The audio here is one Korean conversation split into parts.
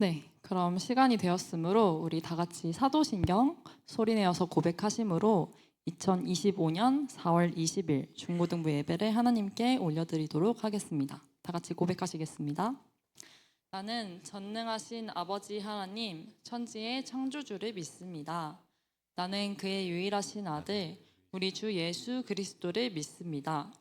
네, 그럼 시간이 되었으므로 우리 다 같이 사도신경 소리내어서 고백하심으로 2025년 4월 20일 중고등부 예배를 하나님께 올려드리도록 하겠습니다. 다 같이 고백하시겠습니다. 나는 전능하신 아버지 하나님, 천지의 창조주를 믿습니다. 나는 그의 유일하신 아들, 우리 주 예수 그리스도를 믿습니다.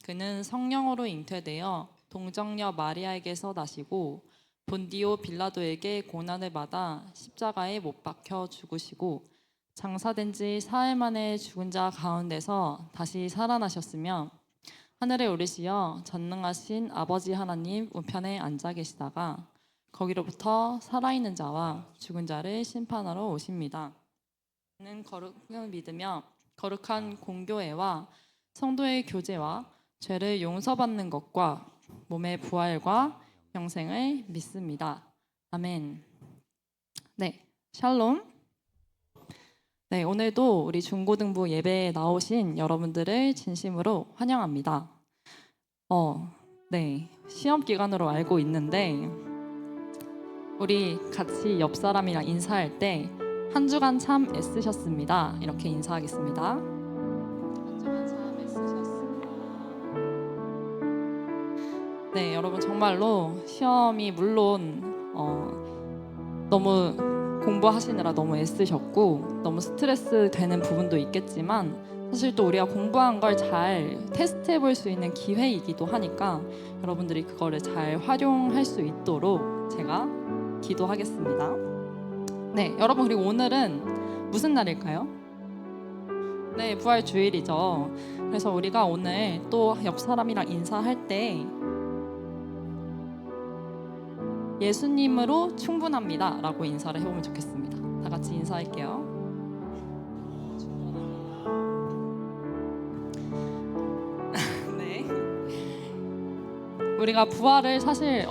그는 성령으로 잉태되어 동정녀 마리아에게서 나시고 본디오 빌라도에게 고난을 받아 십자가에 못 박혀 죽으시고 장사된 지 사흘 만에 죽은 자 가운데서 다시 살아나셨으며 하늘에 오르시어 전능하신 아버지 하나님 우편에 앉아 계시다가 거기로부터 살아있는 자와 죽은 자를 심판하러 오십니다. 그는 거룩을 믿으며 거룩한 공교회와 성도의 교제와 죄를 용서받는 것과 몸의 부활과 영생을 믿습니다. 아멘. 네, 샬롬. 네, 오늘도 우리 중고등부 예배에 나오신 여러분들을 진심으로 환영합니다. 네, 시험 기간으로 알고 있는데 우리 같이 옆 사람이랑 인사할 때 한 주간 참 애쓰셨습니다. 이렇게 인사하겠습니다. 한 주간 참 애쓰셨습니다. 네, 여러분 정말로 시험이 물론 너무 공부하시느라 너무 애쓰셨고 너무 스트레스 되는 부분도 있겠지만 사실 또 우리가 공부한 걸 잘 테스트해 볼 수 있는 기회이기도 하니까 여러분들이 그거를 잘 활용할 수 있도록 제가 기도하겠습니다. 네, 여러분 그리고 오늘은 무슨 날일까요? 네, 부활주일이죠. 그래서 우리가 오늘 또 옆 사람이랑 인사할 때 예수님으로 충분합니다 라고 인사를 해보면 좋겠습니다. 다 같이 인사할게요. 네. 우리가 부활을 사실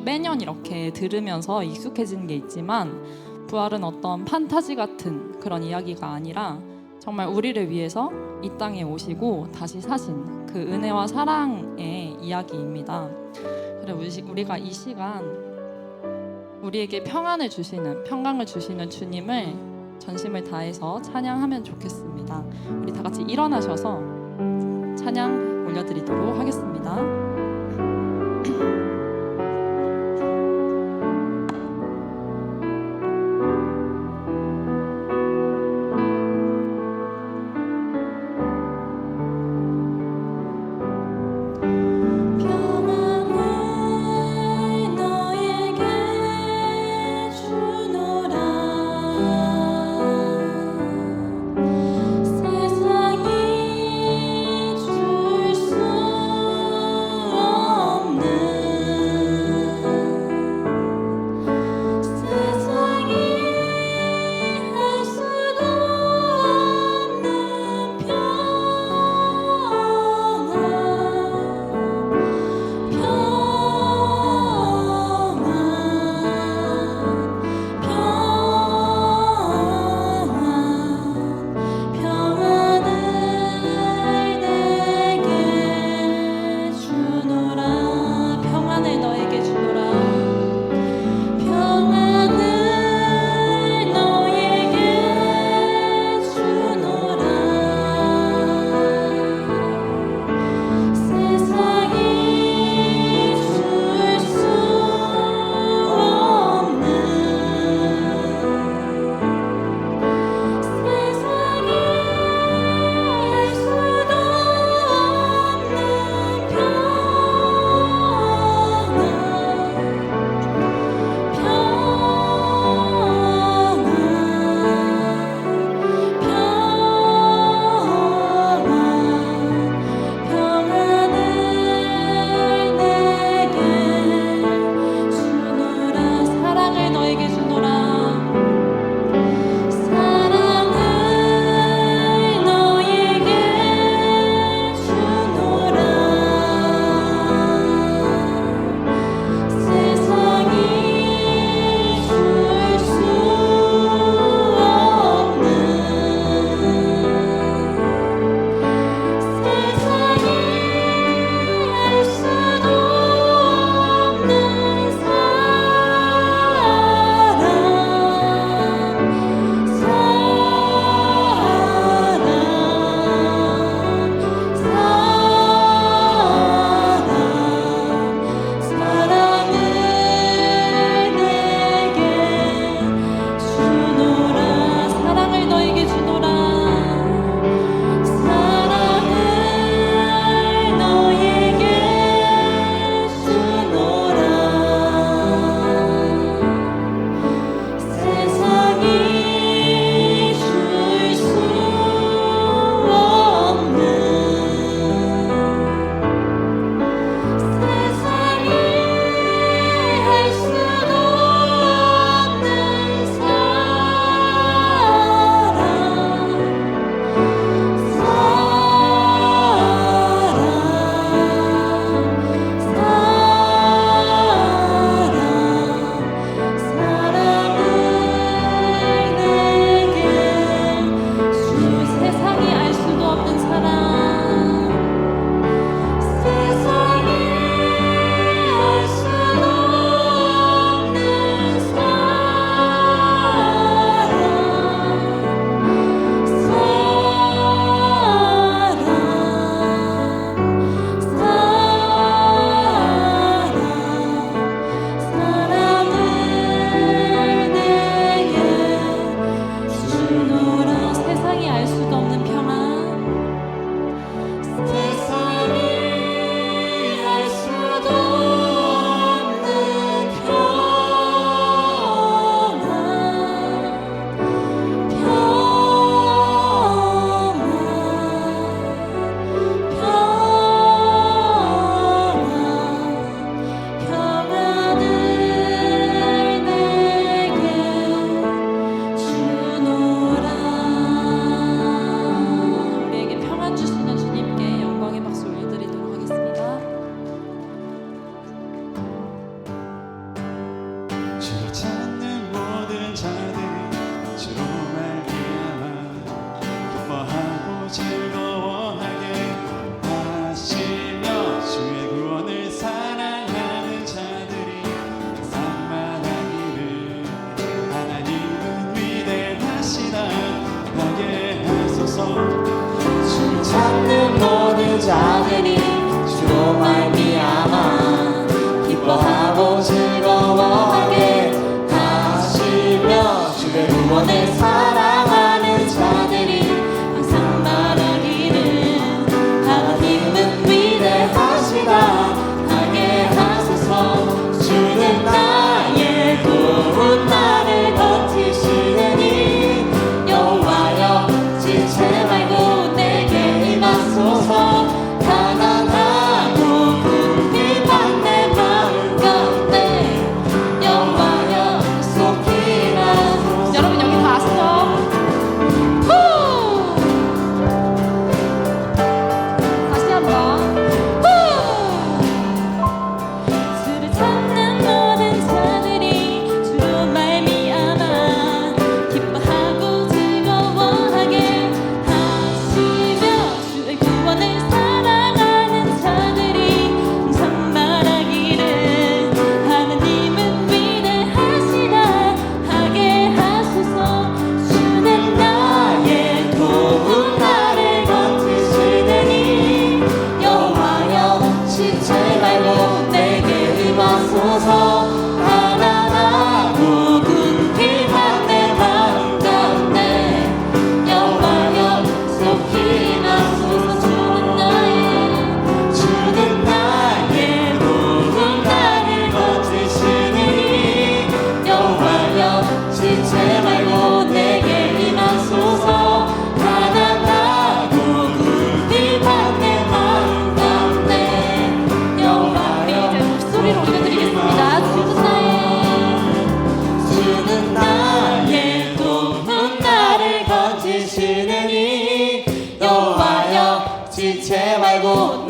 매년 이렇게 들으면서 익숙해지는 게 있지만 부활은 어떤 판타지 같은 그런 이야기가 아니라 정말 우리를 위해서 이 땅에 오시고 다시 사신 그 은혜와 사랑의 이야기입니다. 우리가 이 시간 우리에게 평강을 주시는 주님을 전심을 다해서 찬양하면 좋겠습니다. 우리 다 같이 일어나셔서 찬양 올려드리도록 하겠습니다. 세상이 줄 수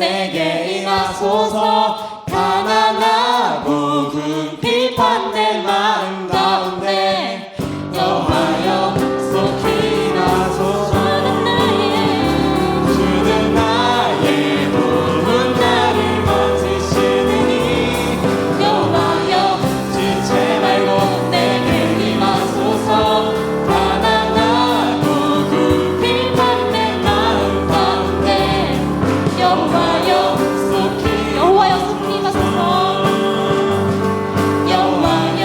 내게 임하소서. 가난하고 궁핍한 내 마음 가운데 여호와여 속히 임하소서. 주는 나의 모든 나를 건지시느니 여호와여 지체 말고 내게 임하소서. 가난하고 궁핍한 내 마음 가운데 여호와여 속히 임하소서. 여호와여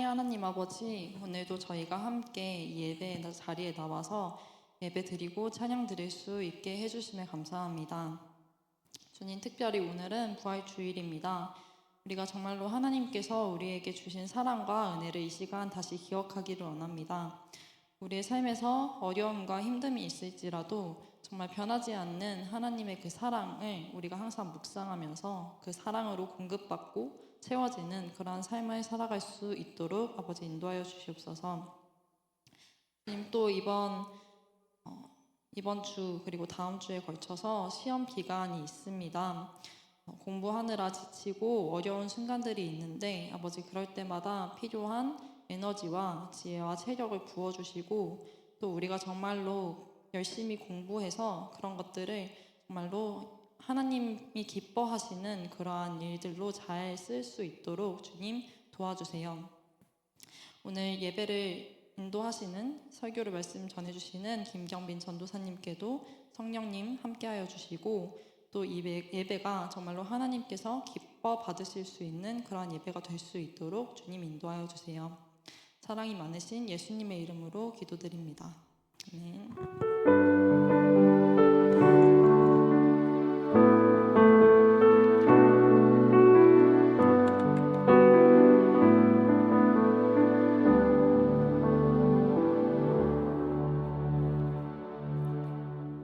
하나님 아버지, 오늘도 저희가 함께 이 예배 자리에 나와서 예배 드리고 찬양 드릴 수 있게 해주심에 감사합니다. 주님, 특별히 오늘은 부활 주일입니다. 우리가 정말로 하나님께서 우리에게 주신 사랑과 은혜를 이 시간 다시 기억하기를 원합니다. 우리의 삶에서 어려움과 힘듦이 있을지라도 정말 변하지 않는 하나님의 그 사랑을 우리가 항상 묵상하면서 그 사랑으로 공급받고 채워지는 그러한 삶을 살아갈 수 있도록 아버지 인도하여 주시옵소서. 주님, 또 이번 주 그리고 다음 주에 걸쳐서 시험 기간이 있습니다. 공부하느라 지치고 어려운 순간들이 있는데 아버지, 그럴 때마다 필요한 에너지와 지혜와 체력을 부어주시고 또 우리가 정말로 열심히 공부해서 그런 것들을 정말로 하나님이 기뻐하시는 그러한 일들로 잘 쓸 수 있도록 주님 도와주세요. 오늘 예배를 인도하시는 설교를 말씀 전해주시는 김경빈 전도사님께도 성령님 함께하여 주시고 또 이 예배가 정말로 하나님께서 기뻐 받으실 수 있는 그러한 예배가 될 수 있도록 주님 인도하여 주세요. 사랑이 많으신 예수님의 이름으로 기도드립니다. 아멘.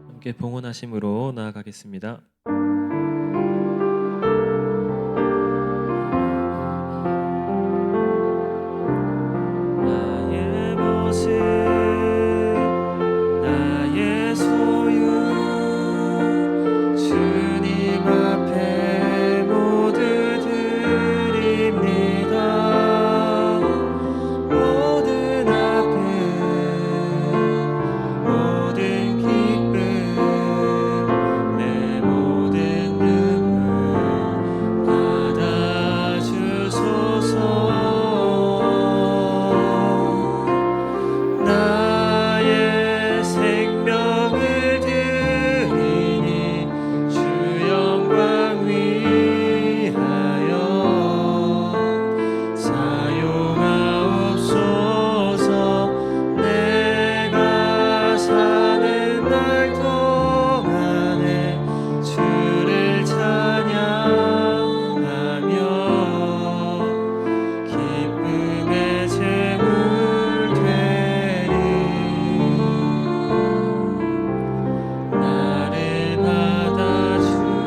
함께 봉헌하심으로 나아가겠습니다. 나의 모습, 나의 소유, 주님 앞에 모두 드립니다. 모든 아픔, 모든 기쁨, 내 모든 눈물 받아주소서. 나의 생명을 드리니 주 영광 위하여 사용하옵소서. 내가 사는 날 동안에 주를 찬양하며 기쁨의 제물 되리. 나를 받아주소서.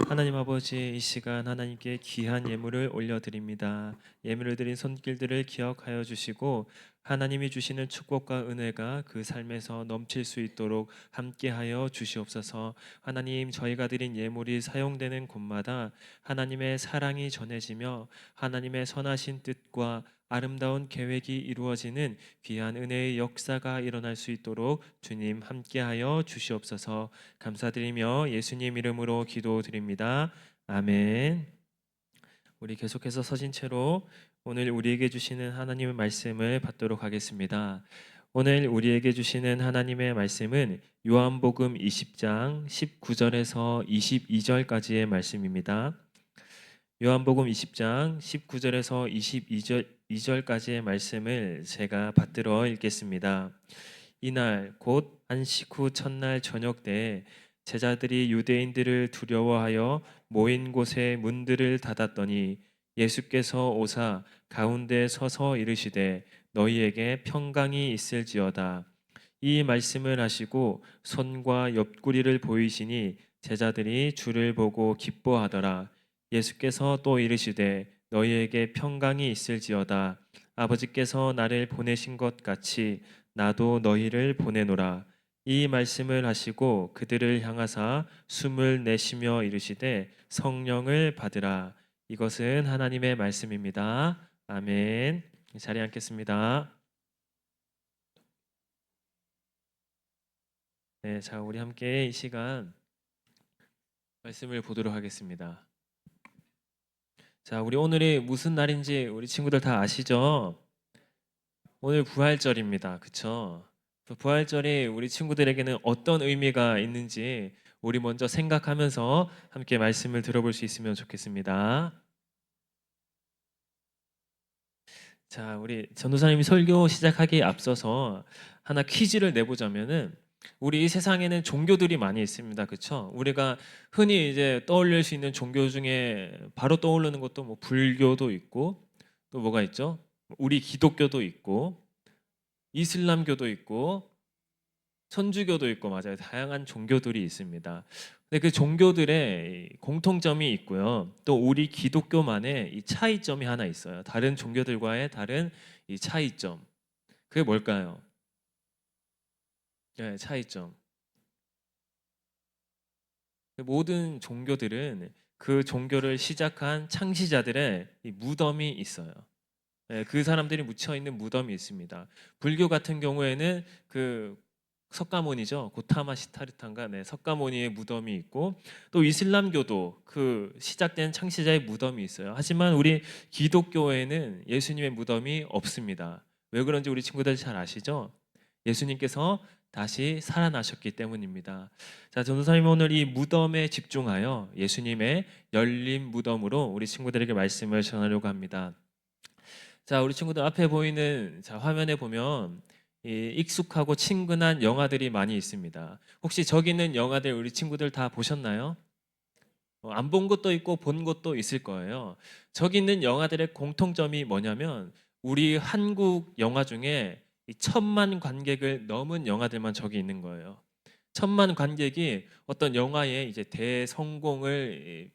하나님 아버지, 이 시간 하나님께 귀한 예물을 올려드립니다. 예물을 드린 손길들을 기억하여 주시고 하나님이 주시는 축복과 은혜가 그 삶에서 넘칠 수 있도록 함께하여 주시옵소서. 하나님, 저희가 드린 예물이 사용되는 곳마다 하나님의 사랑이 전해지며 하나님의 선하신 뜻과 아름다운 계획이 이루어지는 귀한 은혜의 역사가 일어날 수 있도록 주님 함께하여 주시옵소서. 감사드리며 예수님 이름으로 기도드립니다. 아멘. 우리 계속해서 서신 채로 오늘 우리에게 주시는 하나님의 말씀을 받도록 하겠습니다. 오늘 우리에게 주시는 하나님의 말씀은 요한복음 20장 19절에서 22절까지의 말씀입니다. 요한복음 20장 19절에서 22절까지의 말씀을 제가 받들어 읽겠습니다. 이날 곧 안식 후 첫날 저녁 때에 제자들이 유대인들을 두려워하여 모인 곳에 문들을 닫았더니 예수께서 오사 가운데 서서 이르시되 너희에게 평강이 있을지어다. 이 말씀을 하시고 손과 옆구리를 보이시니 제자들이 주를 보고 기뻐하더라. 예수께서 또 이르시되 너희에게 평강이 있을지어다. 아버지께서 나를 보내신 것 같이 나도 너희를 보내노라. 이 말씀을 하시고 그들을 향하사 숨을 내쉬며 이르시되 성령을 받으라. 이것은 하나님의 말씀입니다. 아멘. 자리에 앉겠습니다. 네, 자, 우리 함께 이 시간 말씀을 보도록 하겠습니다. 자, 우리 오늘이 무슨 날인지 우리 친구들 다 아시죠? 오늘 부활절입니다. 그쵸? 부활절이 우리 친구들에게는 어떤 의미가 있는지 우리 먼저 생각하면서 함께 말씀을 들어볼 수 있으면 좋겠습니다. 자, 우리 전도사님이 설교 시작하기에 앞서서 하나 퀴즈를 내보자면은 우리 이 세상에는 종교들이 많이 있습니다. 그렇죠? 우리가 흔히 이제 떠올릴 수 있는 종교 중에 바로 떠오르는 것도 뭐 불교도 있고 또 뭐가 있죠? 우리 기독교도 있고 이슬람교도 있고 천주교도 있고 맞아요. 다양한 종교들이 있습니다. 근데 그 종교들의 공통점이 있고요. 또 우리 기독교만의 이 차이점이 하나 있어요. 다른 종교들과의 다른 이 차이점. 그게 뭘까요? 네, 차이점. 모든 종교들은 그 종교를 시작한 창시자들의 이 무덤이 있어요. 예, 그 사람들이 묻혀 있는 무덤이 있습니다. 불교 같은 경우에는 그 석가모니죠. 고타마 시타르탄가 네, 석가모니의 무덤이 있고 또 이슬람교도 그 시작된 창시자의 무덤이 있어요. 하지만 우리 기독교에는 예수님의 무덤이 없습니다. 왜 그런지 우리 친구들 잘 아시죠? 예수님께서 다시 살아나셨기 때문입니다. 자, 전도사님 오늘 이 무덤에 집중하여 예수님의 열린 무덤으로 우리 친구들에게 말씀을 전하려고 합니다. 자, 우리 친구들 앞에 보이는 자, 화면에 보면 이 익숙하고 친근한 영화들이 많이 있습니다. 혹시 저기 있는 영화들 우리 친구들 다 보셨나요? 안 본 것도 있고 본 것도 있을 거예요. 저기 있는 영화들의 공통점이 뭐냐면 우리 한국 영화 중에 이 1,000만 관객을 넘은 영화들만 저기 있는 거예요. 1,000만 관객이 어떤 영화의 이제 대성공을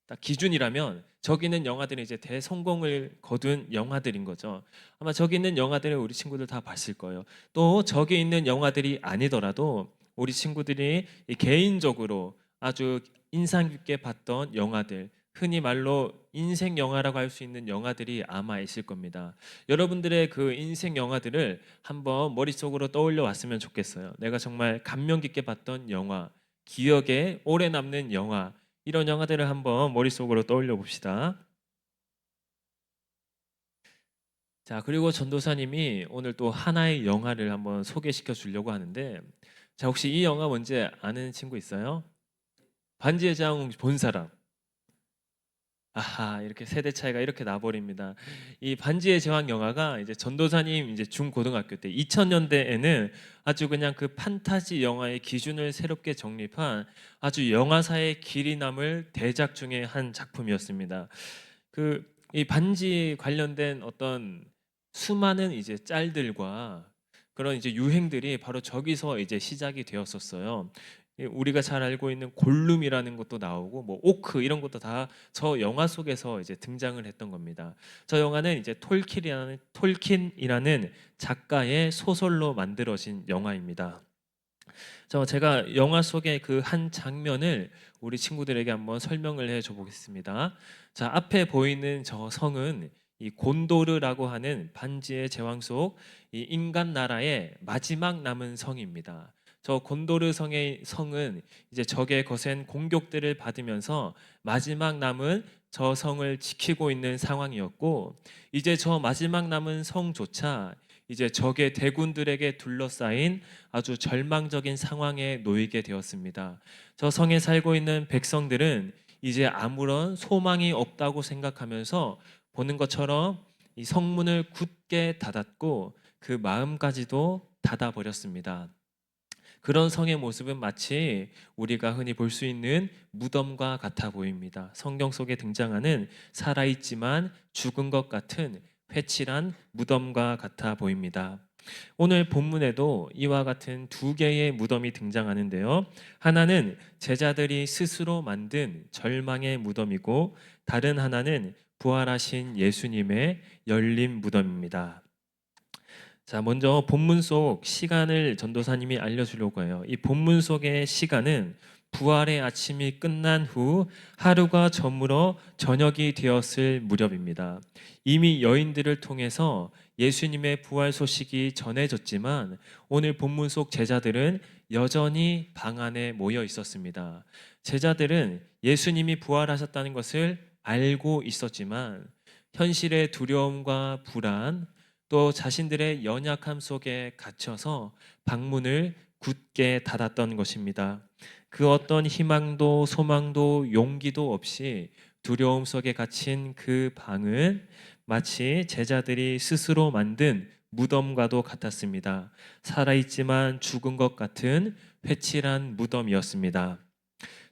딱 기준이라면 저기 있는 영화들은 이제 대성공을 거둔 영화들인 거죠. 아마 저기 있는 영화들을 우리 친구들 다 봤을 거예요. 또 저기 있는 영화들이 아니더라도 우리 친구들이 개인적으로 아주 인상 깊게 봤던 영화들, 흔히 말로 인생 영화라고 할 수 있는 영화들이 아마 있을 겁니다. 여러분들의 그 인생 영화들을 한번 머릿속으로 떠올려 왔으면 좋겠어요. 내가 정말 감명 깊게 봤던 영화, 기억에 오래 남는 영화, 이런 영화들을 한번 머릿속으로 떠올려 봅시다. 자, 그리고 전도사님이 오늘 또 하나의 영화를 한번 소개시켜 주려고 하는데, 자, 혹시 이 영화 뭔지 아는 친구 있어요? 반지의 제왕 본 사람? 아하, 이렇게 세대 차이가 이렇게 나버립니다. 이 반지의 제왕 영화가 이제 전도사님 이제 중고등학교 때 2000년대에는 아주 그냥 그 판타지 영화의 기준을 새롭게 정립한 아주 영화사의 길이 남을 대작 중에 한 작품이었습니다. 그 이 반지 관련된 어떤 수많은 이제 짤들과 그런 이제 유행들이 바로 저기서 이제 시작이 되었었어요. 우리가 잘 알고 있는 골룸이라는 것도 나오고 뭐 오크 이런 것도 다 저 영화 속에서 이제 등장을 했던 겁니다. 저 영화는 이제 톨킨이라는 작가의 소설로 만들어진 영화입니다. 제가 영화 속의 그 한 장면을 우리 친구들에게 한번 설명을 해줘 보겠습니다. 자, 앞에 보이는 저 성은 이 곤도르라고 하는 반지의 제왕 속 이 인간 나라의 마지막 남은 성입니다. 저 곤도르 성의 성은 이제 적의 거센 공격들을 받으면서 마지막 남은 저 성을 지키고 있는 상황이었고, 이제 저 마지막 남은 성조차 이제 적의 대군들에게 둘러싸인 아주 절망적인 상황에 놓이게 되었습니다. 저 성에 살고 있는 백성들은 이제 아무런 소망이 없다고 생각하면서 보는 것처럼 이 성문을 굳게 닫았고 그 마음까지도 닫아버렸습니다. 그런 성의 모습은 마치 우리가 흔히 볼 수 있는 무덤과 같아 보입니다. 성경 속에 등장하는 살아있지만 죽은 것 같은 회칠한 무덤과 같아 보입니다. 오늘 본문에도 이와 같은 두 개의 무덤이 등장하는데요. 하나는 제자들이 스스로 만든 절망의 무덤이고 다른 하나는 부활하신 예수님의 열린 무덤입니다. 자, 먼저 본문 속 시간을 전도사님이 알려주려고 해요. 이 본문 속의 시간은 부활의 아침이 끝난 후 하루가 저물어 저녁이 되었을 무렵입니다. 이미 여인들을 통해서 예수님의 부활 소식이 전해졌지만 오늘 본문 속 제자들은 여전히 방 안에 모여 있었습니다. 제자들은 예수님이 부활하셨다는 것을 알고 있었지만 현실의 두려움과 불안, 또 자신들의 연약함 속에 갇혀서 방문을 굳게 닫았던 것입니다. 그 어떤 희망도 소망도 용기도 없이 두려움 속에 갇힌 그 방은 마치 제자들이 스스로 만든 무덤과도 같았습니다. 살아있지만 죽은 것 같은 회칠한 무덤이었습니다.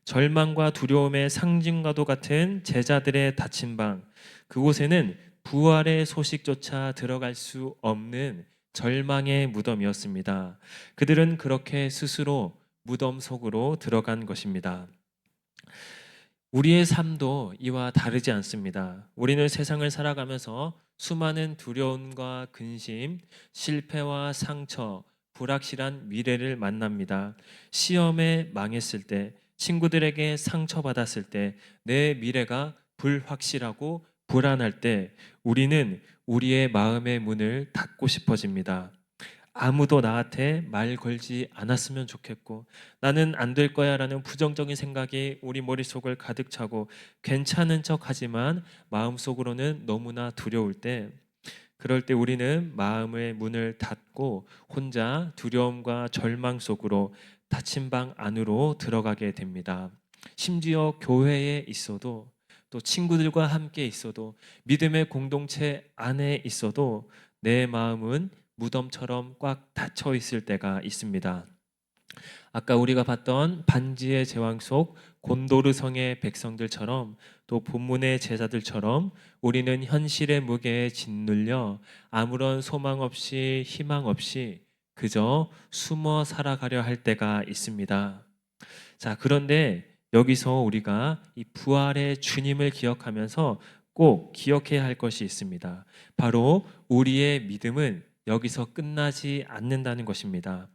절망과 두려움의 상징과도 같은 제자들의 닫힌 방, 그곳에는 부활의 소식조차 들어갈 수 없는 절망의 무덤이었습니다. 그들은 그렇게 스스로 무덤 속으로 들어간 것입니다. 우리의 삶도 이와 다르지 않습니다. 우리는 세상을 살아가면서 수많은 두려움과 근심, 실패와 상처, 불확실한 미래를 만납니다. 시험에 망했을 때, 친구들에게 상처받았을 때, 내 미래가 불확실하고 불안할 때, 우리는 우리의 마음의 문을 닫고 싶어집니다. 아무도 나한테 말 걸지 않았으면 좋겠고, 나는 안 될 거야 라는 부정적인 생각이 우리 머릿속을 가득 차고, 괜찮은 척 하지만 마음속으로는 너무나 두려울 때, 그럴 때 우리는 마음의 문을 닫고 혼자 두려움과 절망 속으로 닫힌 방 안으로 들어가게 됩니다. 심지어 교회에 있어도, 또 친구들과 함께 있어도, 믿음의 공동체 안에 있어도 내 마음은 무덤처럼 꽉 닫혀 있을 때가 있습니다. 아까 우리가 봤던 반지의 제왕 속 곤도르 성의 백성들처럼, 또 본문의 제자들처럼 우리는 현실의 무게에 짓눌려 아무런 소망 없이 희망 없이 그저 숨어 살아가려 할 때가 있습니다. 자, 그런데 여기서 우리가 이 부활의 주님을 기억하면서 꼭 기억해야 할 것이 있습니다. 바로 우리의 믿음은 여기서 끝나지 않는다는 것입니다.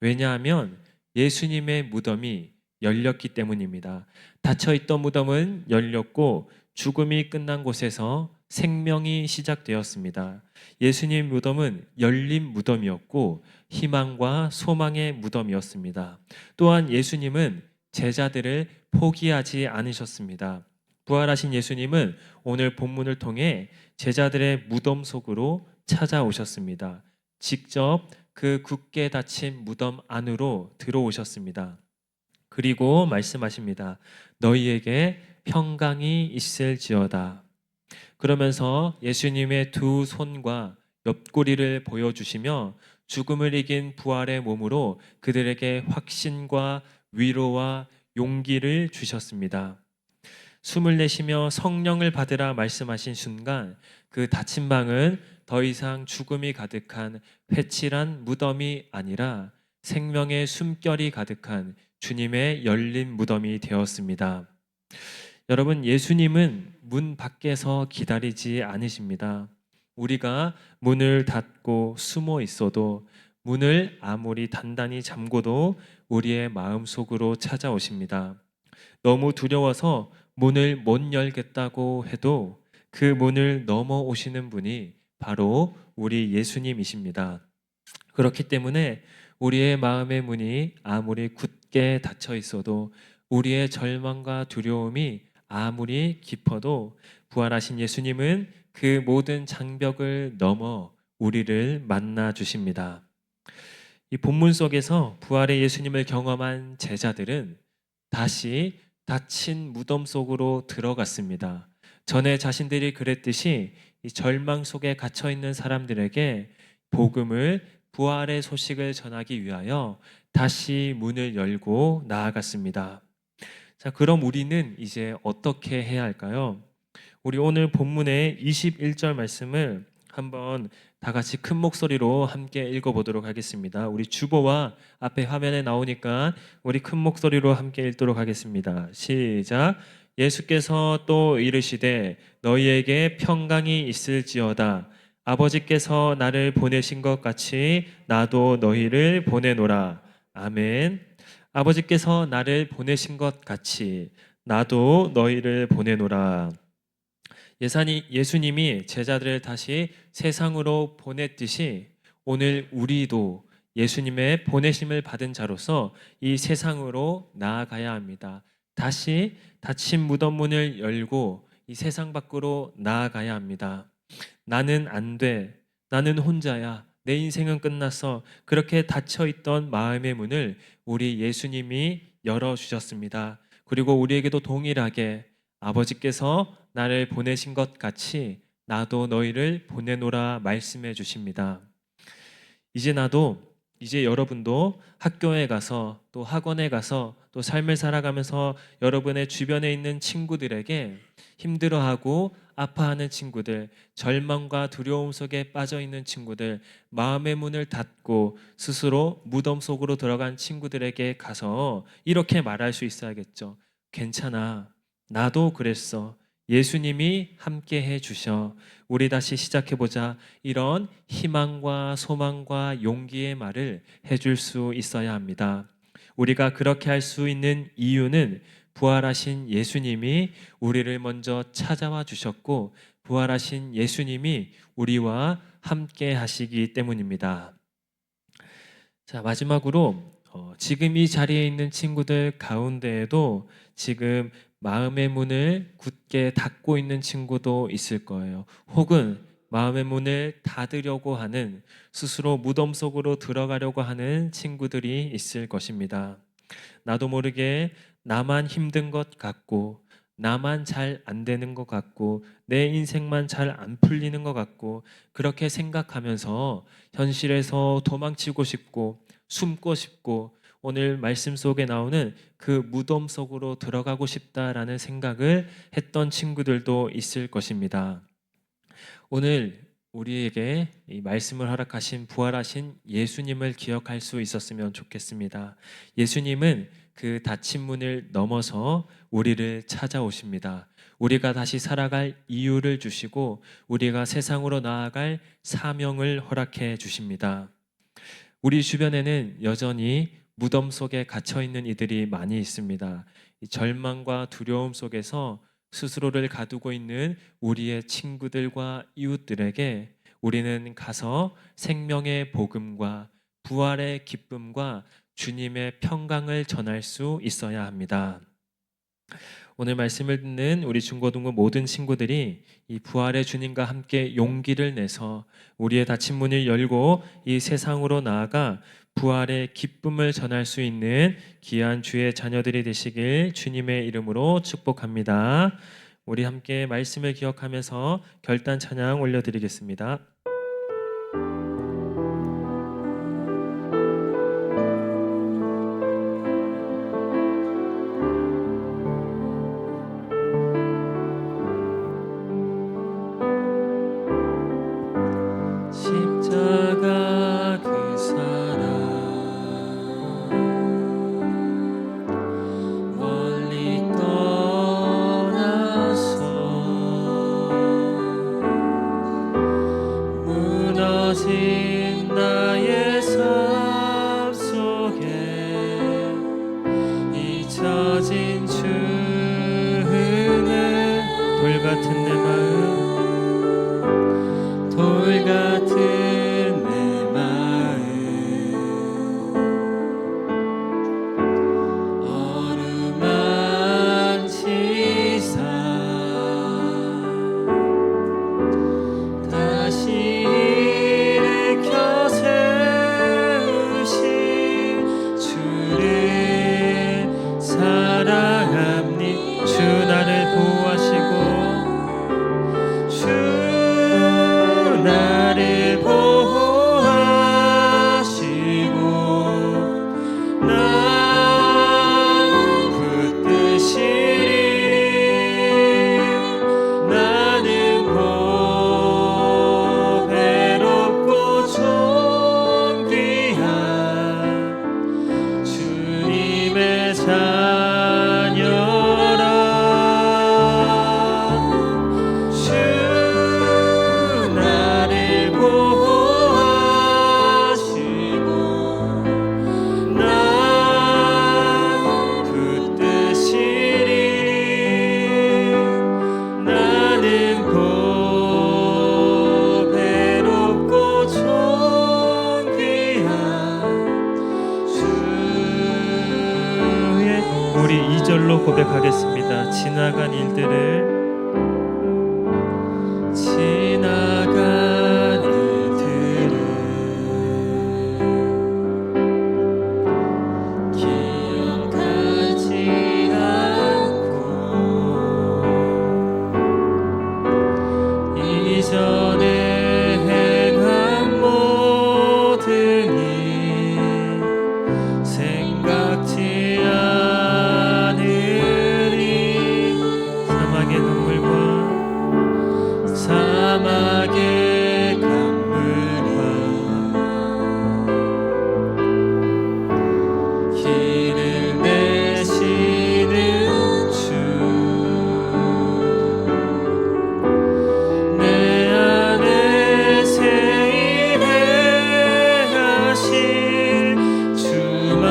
왜냐하면 예수님의 무덤이 열렸기 때문입니다. 닫혀있던 무덤은 열렸고 죽음이 끝난 곳에서 생명이 시작되었습니다. 예수님 무덤은 열린 무덤이었고 희망과 소망의 무덤이었습니다. 또한 예수님은 제자들을 포기하지 않으셨습니다. 부활하신 예수님은 오늘 본문을 통해 제자들의 무덤 속으로 찾아오셨습니다. 직접 그 굳게 닫힌 무덤 안으로 들어오셨습니다. 그리고 말씀하십니다. 너희에게 평강이 있을지어다. 그러면서 예수님의 두 손과 옆구리를 보여주시며 죽음을 이긴 부활의 몸으로 그들에게 확신과 위로와 용기를 주셨습니다. 숨을 내쉬며 성령을 받으라 말씀하신 순간 그 닫힌 방은 더 이상 죽음이 가득한 회칠한 무덤이 아니라 생명의 숨결이 가득한 주님의 열린 무덤이 되었습니다. 여러분, 예수님은 문 밖에서 기다리지 않으십니다. 우리가 문을 닫고 숨어 있어도, 문을 아무리 단단히 잠궈도 우리의 마음속으로 찾아오십니다. 너무 두려워서 문을 못 열겠다고 해도 그 문을 넘어오시는 분이 바로 우리 예수님이십니다. 그렇기 때문에 우리의 마음의 문이 아무리 굳게 닫혀 있어도, 우리의 절망과 두려움이 아무리 깊어도 부활하신 예수님은 그 모든 장벽을 넘어 우리를 만나 주십니다. 이 본문 속에서 부활의 예수님을 경험한 제자들은 다시 닫힌 무덤 속으로 들어갔습니다. 전에 자신들이 그랬듯이 이 절망 속에 갇혀 있는 사람들에게 복음을, 부활의 소식을 전하기 위하여 다시 문을 열고 나아갔습니다. 자, 그럼 우리는 이제 어떻게 해야 할까요? 우리 오늘 본문의 21절 말씀을 한번 다 같이 큰 목소리로 함께 읽어보도록 하겠습니다. 우리 주보와 앞에 화면에 나오니까 우리 큰 목소리로 함께 읽도록 하겠습니다. 시작. 예수께서 또 이르시되 너희에게 평강이 있을지어다. 아버지께서 나를 보내신 것 같이 나도 너희를 보내노라. 아멘. 아버지께서 나를 보내신 것 같이 나도 너희를 보내노라. 예수님이 제자들을 다시 세상으로 보냈듯이 오늘 우리도 예수님의 보내심을 받은 자로서 이 세상으로 나아가야 합니다. 다시 닫힌 무덤 문을 열고 이 세상 밖으로 나아가야 합니다. 나는 안 돼. 나는 혼자야. 내 인생은 끝났어. 그렇게 닫혀있던 마음의 문을 우리 예수님이 열어주셨습니다. 그리고 우리에게도 동일하게 아버지께서 나를 보내신 것 같이 나도 너희를 보내노라 말씀해 주십니다. 이제 여러분도 학교에 가서 또 학원에 가서 또 삶을 살아가면서 여러분의 주변에 있는 친구들에게 힘들어하고 아파하는 친구들, 절망과 두려움 속에 빠져 있는 친구들, 마음의 문을 닫고 스스로 무덤 속으로 들어간 친구들에게 가서 이렇게 말할 수 있어야겠죠. 괜찮아. 나도 그랬어. 예수님이 함께 해 주셔. 우리 다시 시작해 보자. 이런 희망과 소망과 용기의 말을 해줄 수 있어야 합니다. 우리가 그렇게 할 수 있는 이유는 부활하신 예수님이 우리를 먼저 찾아와 주셨고 부활하신 예수님이 우리와 함께 하시기 때문입니다. 자, 마지막으로 지금 이 자리에 있는 친구들 가운데에도 지금 마음의 문을 굳게 닫고 있는 친구도 있을 거예요. 혹은 마음의 문을 닫으려고 하는, 스스로 무덤 속으로 들어가려고 하는 친구들이 있을 것입니다. 나도 모르게 나만 힘든 것 같고, 나만 잘 안 되는 것 같고, 내 인생만 잘 안 풀리는 것 같고, 그렇게 생각하면서 현실에서 도망치고 싶고 숨고 싶고, 오늘 말씀 속에 나오는 그 무덤 속으로 들어가고 싶다라는 생각을 했던 친구들도 있을 것입니다. 오늘 우리에게 이 말씀을 허락하신 부활하신 예수님을 기억할 수 있었으면 좋겠습니다. 예수님은 그 닫힌 문을 넘어서 우리를 찾아오십니다. 우리가 다시 살아갈 이유를 주시고 우리가 세상으로 나아갈 사명을 허락해 주십니다. 우리 주변에는 여전히 무덤 속에 갇혀 있는 이들이 많이 있습니다. 이 절망과 두려움 속에서 스스로를 가두고 있는 우리의 친구들과 이웃들에게 우리는 가서 생명의 복음과 부활의 기쁨과 주님의 평강을 전할 수 있어야 합니다. 오늘 말씀을 듣는 우리 중고등부 모든 친구들이 이 부활의 주님과 함께 용기를 내서 우리의 닫힌 문을 열고 이 세상으로 나아가 부활의 기쁨을 전할 수 있는 귀한 주의 자녀들이 되시길 주님의 이름으로 축복합니다. 우리 함께 말씀을 기억하면서 결단 찬양 올려드리겠습니다. 십자가 그 사랑 멀리 떠나서 무너진 나의 삶 속에 잊혀진 주 은혜 돌 같은 내 마음 돌 같은 내 마음 어루만지사 다시 일으켜 전에 행한 모든 일 생각지 않으니 사막의 강물과 길을 내시는 주 내 안에 새 일을 하실 주만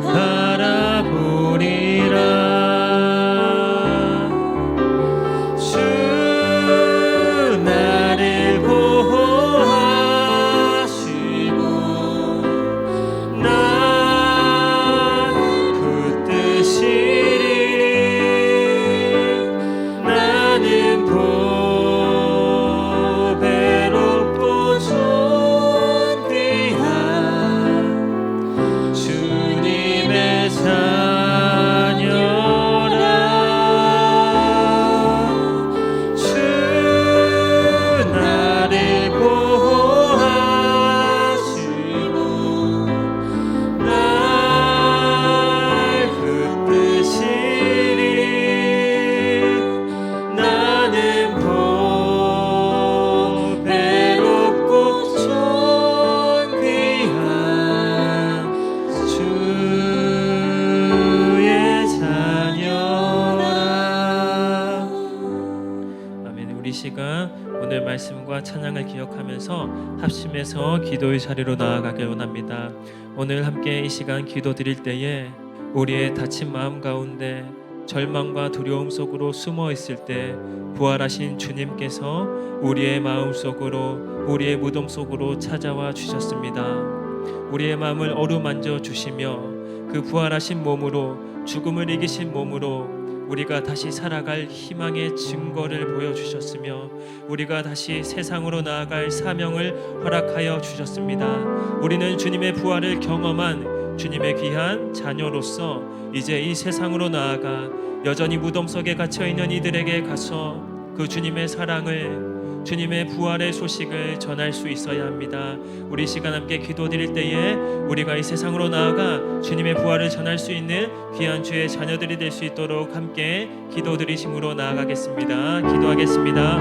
바라보리라. 주 나를 보호하시고 날 붙드시리. 나는 보배롭고 존귀한 주님의 자녀라. 주 나를 보호하시고 날 붙드시리. 나는 보배롭고 존귀한 주의 자녀라. 아멘. 우리 시간 오늘 말씀과 찬양을 기억하면서 합심해서 기도의 자리로 나아가길 원합니다. 오늘 함께 이 시간 기도 드릴 때에 우리의 다친 마음 가운데 절망과 두려움 속으로 숨어 있을 때 부활하신 주님께서 우리의 마음 속으로, 우리의 무덤 속으로 찾아와 주셨습니다. 우리의 마음을 어루만져 주시며 그 부활하신 몸으로, 죽음을 이기신 몸으로 우리가 다시 살아갈 희망의 증거를 보여주셨으며 우리가 다시 세상으로 나아갈 사명을 허락하여 주셨습니다. 우리는 주님의 부활을 경험한 주님의 귀한 자녀로서 이제 이 세상으로 나아가 여전히 무덤 속에 갇혀있는 이들에게 가서 그 주님의 사랑을, 주님의 부활의 소식을 전할 수 있어야 합니다. 우리 시간 함께 기도드릴 때에 우리가 이 세상으로 나아가 주님의 부활을 전할 수 있는 귀한 주의 자녀들이 될 수 있도록 함께 기도드리심으로 나아가겠습니다. 기도하겠습니다.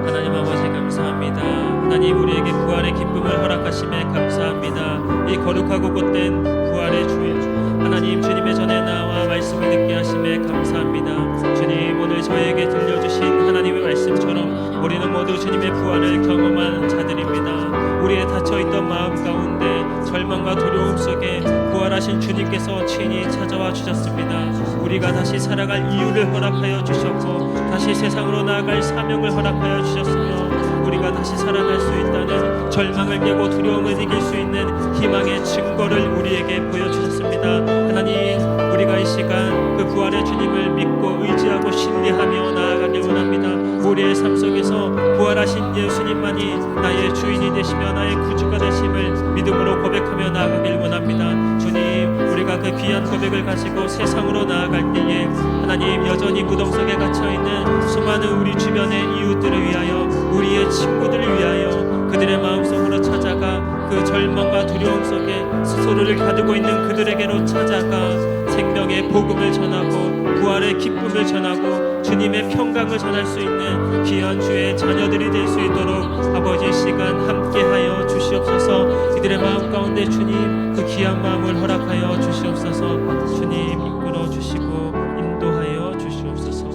하나님 아버지 감사합니다. 하나님 우리에게 부활의 기쁨을 허락하심에 감사합니다. 이 거룩하고 곧된 부활의 주의 하나님 주님의 전에 나와 말씀을 듣게 하심에 감사합니다. 주님 오늘 저에게 들려주신 하나님의 말씀처럼 우리는 모두 주님의 부활을 경험한 자들입니다. 우리의 닫혀있던 마음 가운데 절망과 두려움 속에 부활하신 주님께서 친히 찾아와 주셨습니다. 우리가 다시 살아갈 이유를 허락하여 주셨고 다시 세상으로 나아갈 사명을 허락하여 주셨으며 우리가 다시 살아갈 수 있다는 절망을 깨고 두려움을 이길 수 있는 희망의 증거를 우리에게 보여주셨습니다. 하나님 우리가 이 시간 그 부활의 주님을 믿고 의지하고 신뢰하며 나아가길 원합니다. 우리의 삶 속에서 부활하신 예수님만이 나의 주인이 되시며 나의 구주가 되심을 믿음으로 고백하며 나아가길 원합니다. 주님 우리가 그 귀한 고백을 가지고 세상으로 나아갈 때에 하나님 여전히 무덤 속에 갇혀있는 수많은 우리 주변의 이웃들을 위하여 우리의 친구들을 위하여 그들의 마음속으로 찾아가 그 절망과 두려움 속에 스스로를 가두고 있는 그들에게로 찾아가 생명의 복음을 전하고 부활의 기쁨을 전하고 주님의 평강을 전할 수 있는 귀한 주의 자녀들이 될 수 있도록 아버지 시간 함께하여 주시옵소서. 이들의 마음 가운데 주님 그 귀한 마음을 허락하여 주시옵소서. 주님 이끌어 주시고 인도하여 주시옵소서.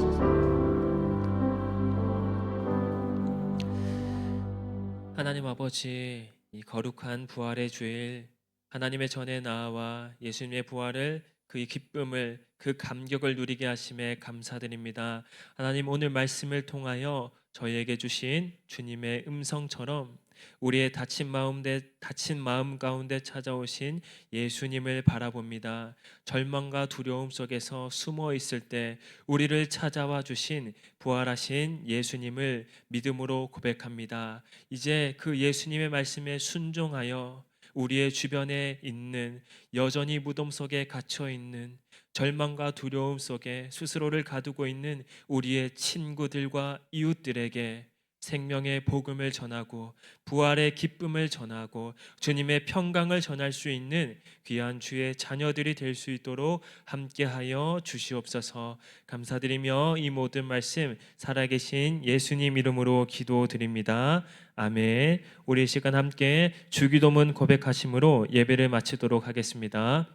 하나님 아버지 이 거룩한 부활의 주일 하나님의 전에 나와 예수님의 부활을 그 기쁨을 그 감격을 누리게 하심에 감사드립니다. 하나님 오늘 말씀을 통하여 저희에게 주신 주님의 음성처럼 우리의 다친 마음 가운데 찾아오신 예수님을 바라봅니다. 절망과 두려움 속에서 숨어 있을 때 우리를 찾아와 주신 부활하신 예수님을 믿음으로 고백합니다. 이제 그 예수님의 말씀에 순종하여 우리의 주변에 있는 여전히 무덤 속에 갇혀 있는 절망과 두려움 속에 스스로를 가두고 있는 우리의 친구들과 이웃들에게 생명의 복음을 전하고 부활의 기쁨을 전하고 주님의 평강을 전할 수 있는 귀한 주의 자녀들이 될 수 있도록 함께하여 주시옵소서. 감사드리며 이 모든 말씀 살아계신 예수님 이름으로 기도드립니다. 아멘. 우리 이 시간 함께 주기도문 고백하심으로 예배를 마치도록 하겠습니다.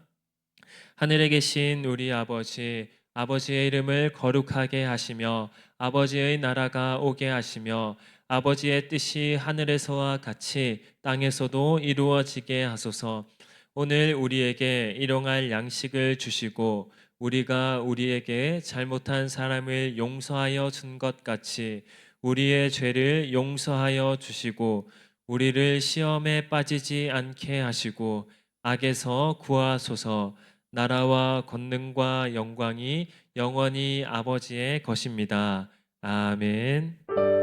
하늘에 계신 우리 아버지, 아버지의 이름을 거룩하게 하시며 아버지의 나라가 오게 하시며 아버지의 뜻이 하늘에서와 같이 땅에서도 이루어지게 하소서. 오늘 우리에게 일용할 양식을 주시고 우리가 우리에게 잘못한 사람을 용서하여 준 것 같이 우리의 죄를 용서하여 주시고 우리를 시험에 빠지지 않게 하시고 악에서 구하소서. 나라와 권능과 영광이 영원히 아버지의 것입니다. 아멘.